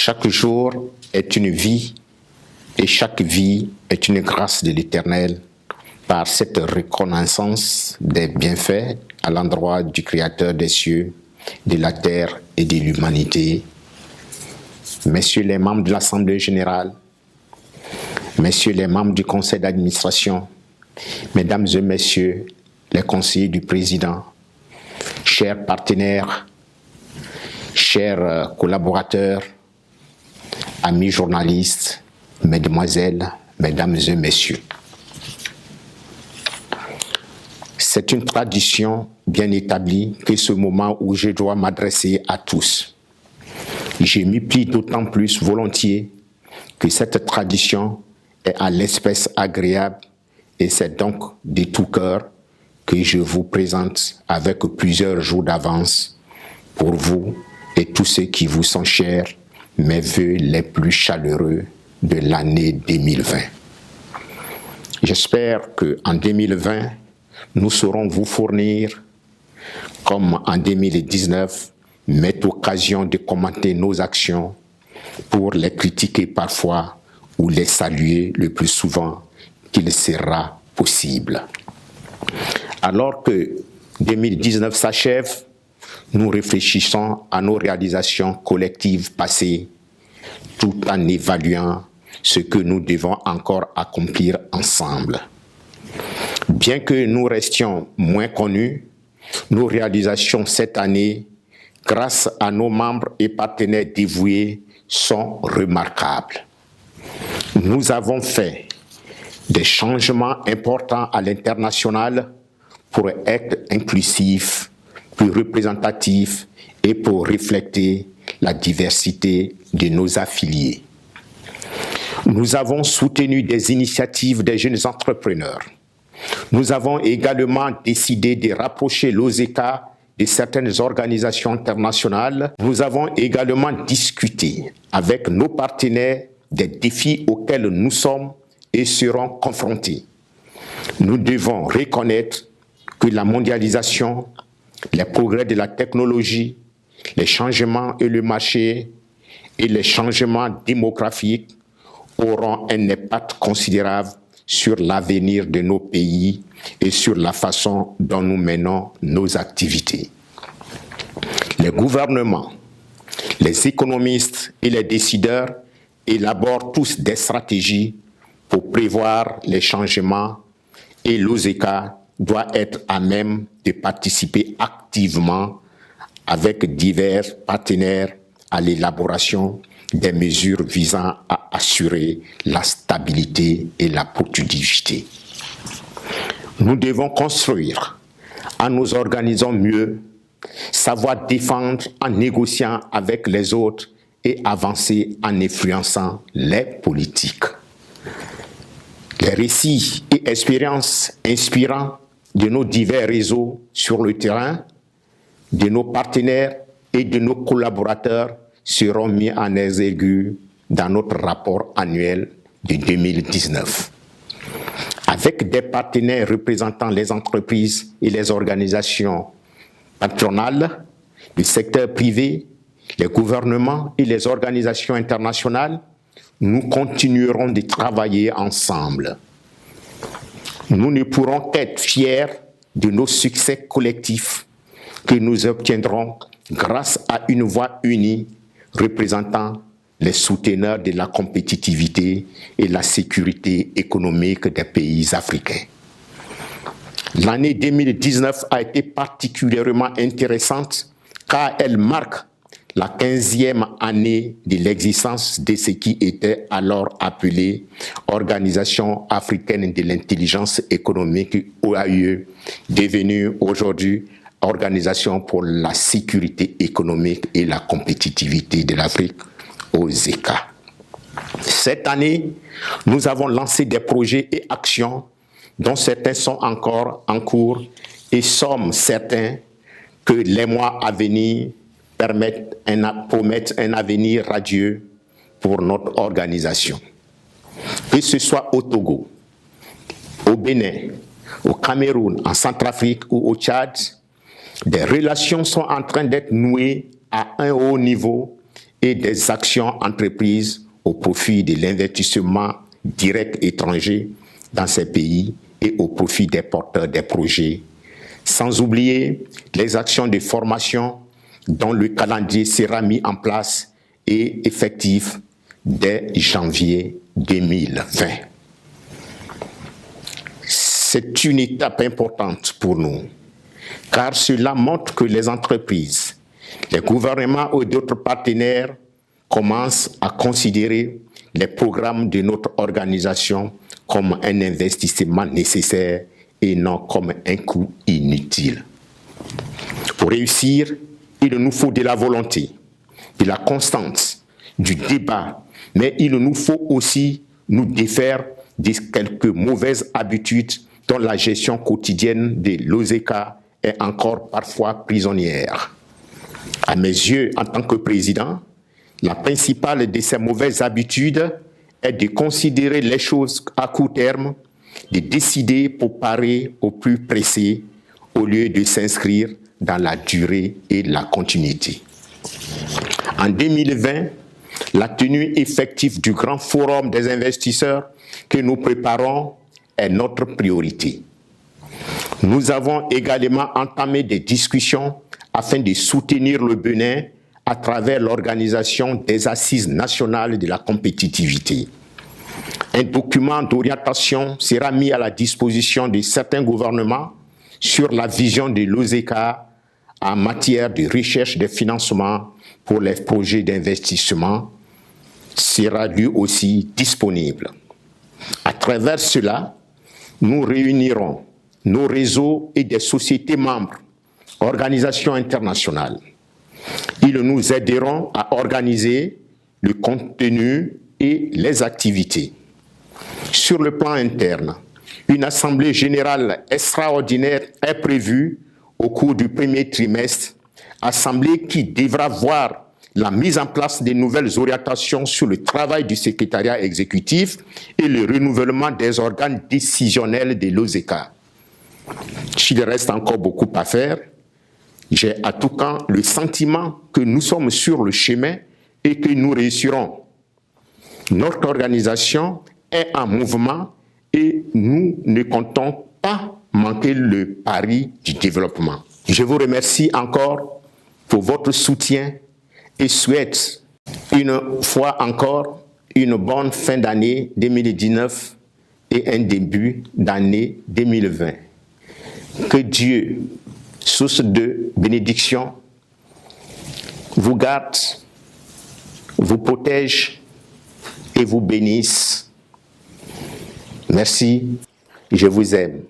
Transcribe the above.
Chaque jour est une vie et chaque vie est une grâce de l'Éternel par cette reconnaissance des bienfaits à l'endroit du Créateur des cieux, de la terre et de l'humanité. Messieurs les membres de l'Assemblée générale, messieurs les membres du conseil d'administration, mesdames et messieurs les conseillers du président, chers partenaires, chers collaborateurs, amis journalistes, mesdemoiselles, mesdames et messieurs. C'est une tradition bien établie que ce moment où je dois m'adresser à tous. Je m'y plie d'autant plus volontiers que cette tradition est à l'espèce agréable et c'est donc de tout cœur que je vous présente avec plusieurs jours d'avance pour vous et tous ceux qui vous sont chers mes vœux les plus chaleureux de l'année 2020. J'espère qu'en 2020, nous saurons vous fournir, comme en 2019, mettre occasion de commenter nos actions pour les critiquer parfois ou les saluer le plus souvent qu'il sera possible. Alors que 2019 s'achève, nous réfléchissons à nos réalisations collectives passées, tout en évaluant ce que nous devons encore accomplir ensemble. Bien que nous restions moins connus, nos réalisations cette année, grâce à nos membres et partenaires dévoués, sont remarquables. Nous avons fait des changements importants à l'international pour être inclusifs, plus représentatifs et pour refléter la diversité de nos affiliés. Nous avons soutenu des initiatives des jeunes entrepreneurs. Nous avons également décidé de rapprocher l'OSECA de certaines organisations internationales. Nous avons également discuté avec nos partenaires des défis auxquels nous sommes et serons confrontés. Nous devons reconnaître que la mondialisation, les progrès de la technologie, les changements et le marché et les changements démographiques auront un impact considérable sur l'avenir de nos pays et sur la façon dont nous menons nos activités. Les gouvernements, les économistes et les décideurs élaborent tous des stratégies pour prévoir les changements et l'OSECA doit être à même de participer activement avec divers partenaires à l'élaboration des mesures visant à assurer la stabilité et la productivité. Nous devons construire en nous organisant mieux, savoir défendre en négociant avec les autres et avancer en influençant les politiques. Les récits et expériences inspirants de nos divers réseaux sur le terrain, de nos partenaires et de nos collaborateurs seront mis en exergue dans notre rapport annuel de 2019. Avec des partenaires représentant les entreprises et les organisations patronales, le secteur privé, les gouvernements et les organisations internationales, nous continuerons de travailler ensemble. Nous ne pourrons qu'être fiers de nos succès collectifs que nous obtiendrons grâce à une voix unie représentant les souteneurs de la compétitivité et la sécurité économique des pays africains. L'année 2019 a été particulièrement intéressante car elle marque la 15e année de l'existence de ce qui était alors appelé Organisation africaine de l'intelligence économique, OAIE, devenue aujourd'hui Organisation pour la sécurité économique et la compétitivité de l'Afrique, OSECA. Cette année, nous avons lancé des projets et actions dont certains sont encore en cours et sommes certains que les mois à venir promettent un avenir radieux pour notre organisation. Que ce soit au Togo, au Bénin, au Cameroun, en Centrafrique ou au Tchad, des relations sont en train d'être nouées à un haut niveau et des actions entreprises au profit de l'investissement direct étranger dans ces pays et au profit des porteurs des projets, sans oublier les actions de formation dont le calendrier sera mis en place et effectif dès janvier 2020. C'est une étape importante pour nous, car cela montre que les entreprises, les gouvernements ou d'autres partenaires commencent à considérer les programmes de notre organisation comme un investissement nécessaire et non comme un coût inutile. Pour réussir, il nous faut de la volonté, de la constance, du débat, mais il nous faut aussi nous défaire de quelques mauvaises habitudes dont la gestion quotidienne de l'OSECA est encore parfois prisonnière. À mes yeux, en tant que président, la principale de ces mauvaises habitudes est de considérer les choses à court terme, de décider pour parer au plus pressé, au lieu de s'inscrire dans la durée et la continuité. En 2020, la tenue effective du grand forum des investisseurs que nous préparons est notre priorité. Nous avons également entamé des discussions afin de soutenir le Bénin à travers l'organisation des Assises nationales de la compétitivité. Un document d'orientation sera mis à la disposition de certains gouvernements sur la vision de l'OSECA en matière de recherche de financement pour les projets d'investissement sera lui aussi disponible. À travers cela, nous réunirons nos réseaux et des sociétés membres, organisations internationales. Ils nous aideront à organiser le contenu et les activités. Sur le plan interne, une assemblée générale extraordinaire est prévue au cours du premier trimestre, assemblée qui devra voir la mise en place des nouvelles orientations sur le travail du secrétariat exécutif et le renouvellement des organes décisionnels de l'OSECA. S'il reste encore beaucoup à faire, j'ai à tout cas le sentiment que nous sommes sur le chemin et que nous réussirons. Notre organisation est en mouvement et nous ne comptons pas manquer le pari du développement. Je vous remercie encore pour votre soutien et souhaite une fois encore une bonne fin d'année 2019 et un début d'année 2020. Que Dieu, source de bénédiction, vous garde, vous protège et vous bénisse. Merci, je vous aime.